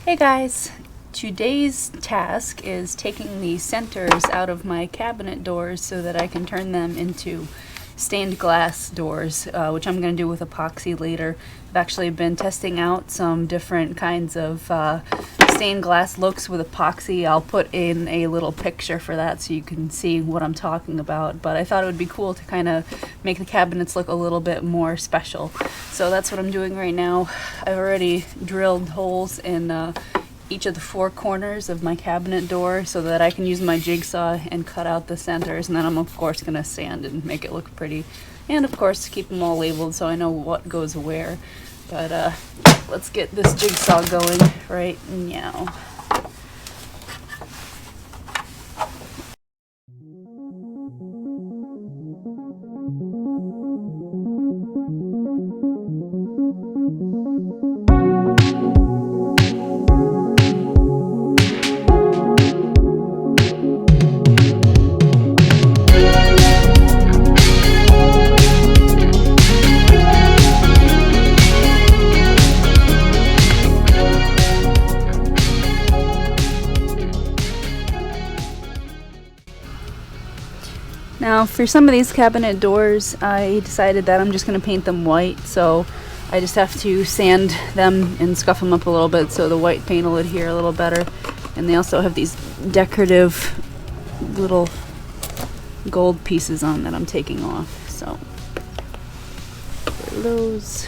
Hey guys, today's task is taking the centers out of my cabinet doors so that I can turn them into stained glass doors, which I'm going to do with epoxy later. I've actually been testing out some different kinds of stained glass looks with epoxy. I'll put in a little picture for that so you can see what I'm talking about, but I thought it would be cool to kind of make the cabinets look a little bit more special. So that's what I'm doing right now. I've already drilled holes in each of the four corners of my cabinet door so that I can use my jigsaw and cut out the centers, and then I'm of course going to sand and make it look pretty, and of course keep them all labeled so I know what goes where. But let's get this jigsaw going right now. Now for some of these cabinet doors, I decided that I'm just going to paint them white, so I just have to sand them and scuff them up a little bit so the white paint will adhere a little better. And they also have these decorative little gold pieces on that I'm taking off, so for those.